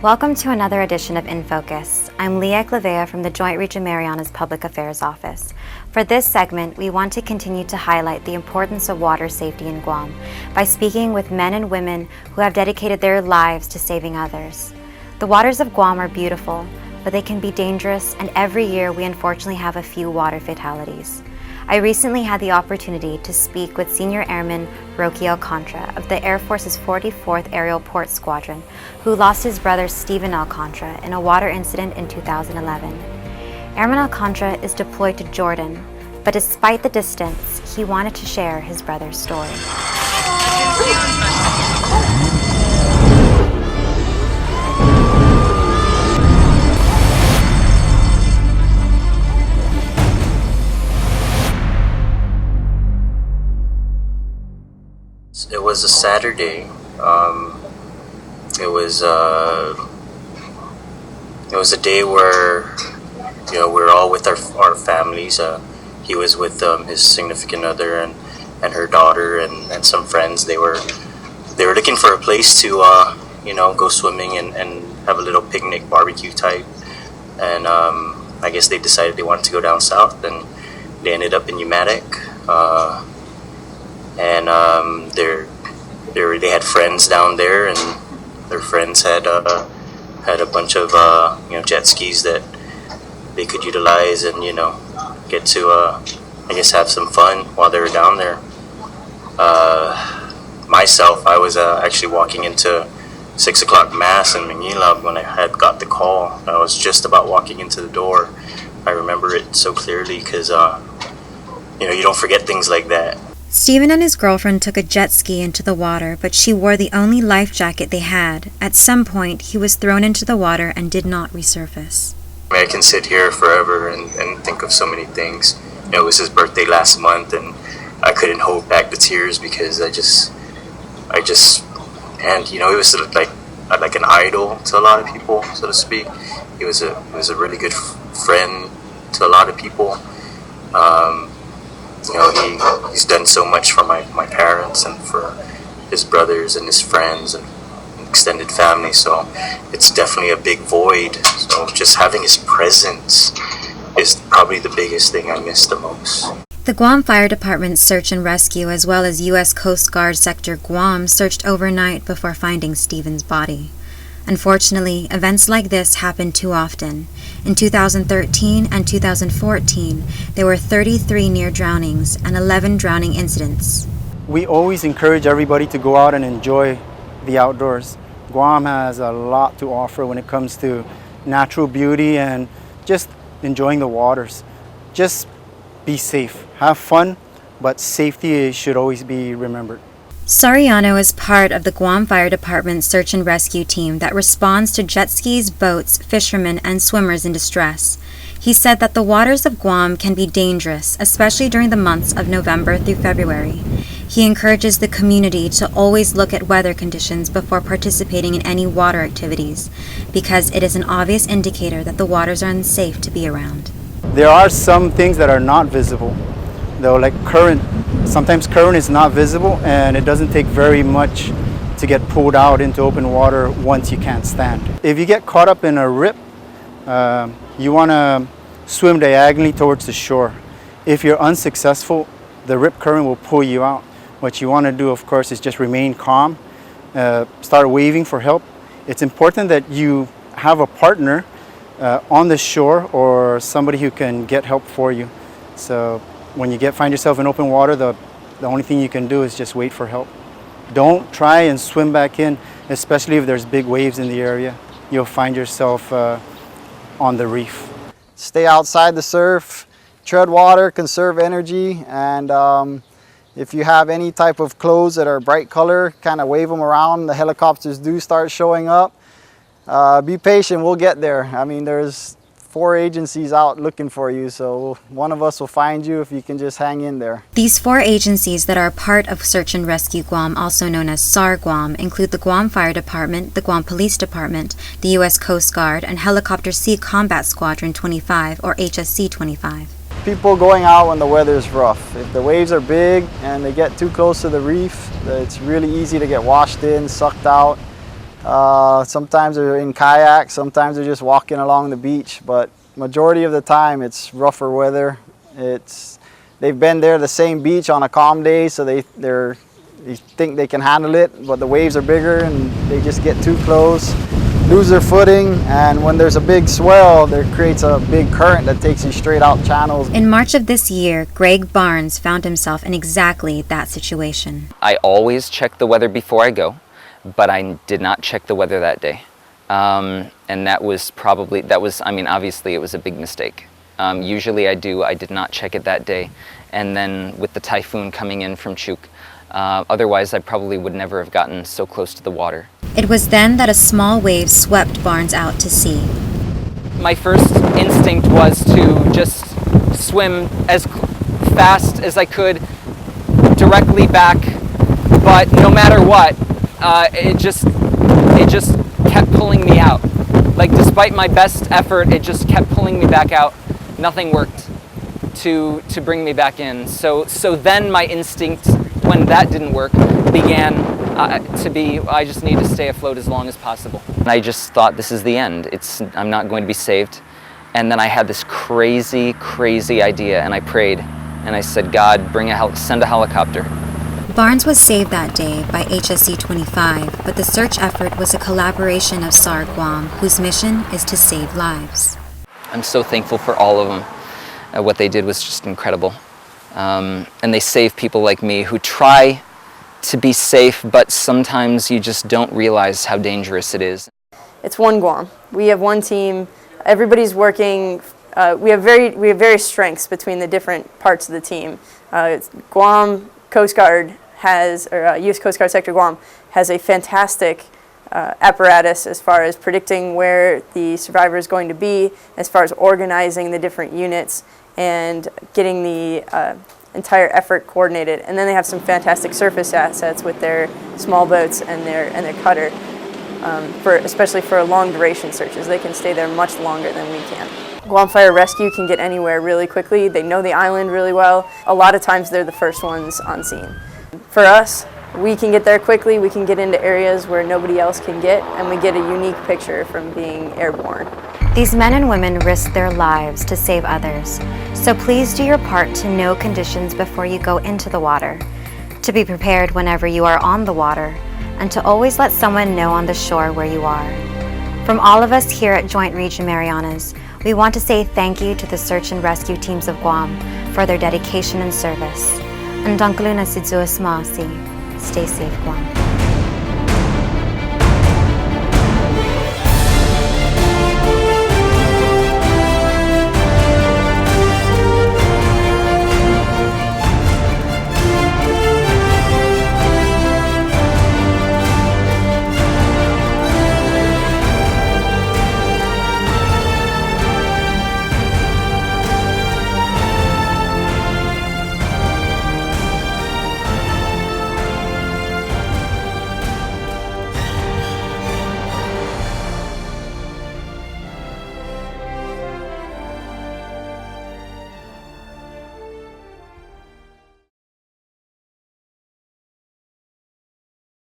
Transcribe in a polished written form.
Welcome to another edition of In Focus. I'm Leah Clavea from the Joint Region Marianas Public Affairs Office. For this segment, we want to continue to highlight the importance of water safety in Guam by speaking with men and women who have dedicated their lives to saving others. The waters of Guam are beautiful, but they can be dangerous, and every year we unfortunately have a few water fatalities. I recently had the opportunity to speak with Senior Airman Roque Alcantara of the Air Force's 44th Aerial Port Squadron, who lost his brother Stephen Alcantara in a water incident in 2011. Airman Alcantara is deployed to Jordan, but despite the distance, he wanted to share his brother's story. It was a Saturday. It was a day where we were all with our families. He was with his significant other and her daughter and some friends. They were looking for a place to go swimming and have a little picnic barbecue type. And I guess they decided they wanted to go down south, and they ended up in Umatic. They had friends down there, and their friends had a bunch of jet skis that they could utilize and get to have some fun while they were down there. Myself, I was actually walking into 6 o'clock mass in Manila when I had got the call. I was just about walking into the door. I remember it so clearly because you don't forget things like that. Stephen and his girlfriend took a jet ski into the water, but she wore the only life jacket they had. At some point, he was thrown into the water and did not resurface. I can sit here forever and think of so many things. It was his birthday last month, and I couldn't hold back the tears because he was sort of like an idol to a lot of people, so to speak. He was a really good friend to a lot of people. He's done so much for my parents and for his brothers and his friends and extended family, so it's definitely a big void. So just having his presence is probably the biggest thing I miss the most. The Guam Fire Department's search and rescue, as well as U.S. Coast Guard Sector Guam, searched overnight before finding Stephen's body. Unfortunately, events like this happen too often. In 2013 and 2014, there were 33 near drownings and 11 drowning incidents. We always encourage everybody to go out and enjoy the outdoors. Guam has a lot to offer when it comes to natural beauty and just enjoying the waters. Just be safe. Have fun, but safety should always be remembered. Sariano is part of the Guam Fire Department search and rescue team that responds to jet skis, boats, fishermen, and swimmers in distress. He said that the waters of Guam can be dangerous, especially during the months of November through February. He encourages the community to always look at weather conditions before participating in any water activities, because it is an obvious indicator that the waters are unsafe to be around. There are some things that are not visible, though, like current. Sometimes current is not visible, and it doesn't take very much to get pulled out into open water once you can't stand. If you get caught up in a rip, you want to swim diagonally towards the shore. If you're unsuccessful, the rip current will pull you out. What you want to do, of course, is just remain calm, start waving for help. It's important that you have a partner on the shore or somebody who can get help for you. So when you find yourself in open water, the only thing you can do is just wait for help. Don't try and swim back in, especially if there's big waves in the area. You'll find yourself on the reef. Stay outside the surf, tread water, conserve energy, and if you have any type of clothes that are bright color, kind of wave them around. The helicopters do start showing up. Be patient, we'll get there. I mean, there's 4 agencies out looking for you, so one of us will find you if you can just hang in there. These 4 agencies that are part of Search and Rescue Guam, also known as SAR Guam, include the Guam Fire Department, the Guam Police Department, the U.S. Coast Guard, and Helicopter Sea Combat Squadron 25, or HSC 25. People going out when the weather is rough. If the waves are big and they get too close to the reef, it's really easy to get washed in, sucked out. Sometimes they're in kayaks, sometimes they're just walking along the beach, but majority of the time it's rougher weather. They've been there the same beach on a calm day, so they think they can handle it, but the waves are bigger and they just get too close, lose their footing, and when there's a big swell, there creates a big current that takes you straight out channels. In March of this year, Greg Barnes found himself in exactly that situation. I always check the weather before I go, but I did not check the weather that day. And that was, I mean, obviously it was a big mistake. Usually I did not check it that day. And then with the typhoon coming in from Chuk, otherwise I probably would never have gotten so close to the water. It was then that a small wave swept Barnes out to sea. My first instinct was to just swim as fast as I could directly back, but no matter what, it just kept pulling me out. Like, despite my best effort, it just kept pulling me back out. Nothing worked to bring me back in. So then my instinct, when that didn't work, began to be, I just need to stay afloat as long as possible. And I just thought, this is the end. I'm not going to be saved. And then I had this crazy, crazy idea, and I prayed, and I said, God, send a helicopter. Barnes was saved that day by HSC-25, but the search effort was a collaboration of SAR Guam, whose mission is to save lives. I'm so thankful for all of them. What they did was just incredible. And they save people like me who try to be safe, but sometimes you just don't realize how dangerous it is. It's one Guam. We have one team. Everybody's working. We have various strengths between the different parts of the team. Guam Coast Guard has, or U.S. Coast Guard Sector Guam has a fantastic apparatus as far as predicting where the survivor is going to be, as far as organizing the different units and getting the entire effort coordinated. And then they have some fantastic surface assets with their small boats and their cutter, especially for long duration searches. They can stay there much longer than we can. Guam Fire Rescue can get anywhere really quickly. They know the island really well. A lot of times they're the first ones on scene. For us, we can get there quickly. We can get into areas where nobody else can get, and we get a unique picture from being airborne. These men and women risk their lives to save others, so please do your part to know conditions before you go into the water, to be prepared whenever you are on the water, and to always let someone know on the shore where you are. From all of us here at Joint Region Marianas, we want to say thank you to the search and rescue teams of Guam for their dedication and service. And Stay safe, Guam.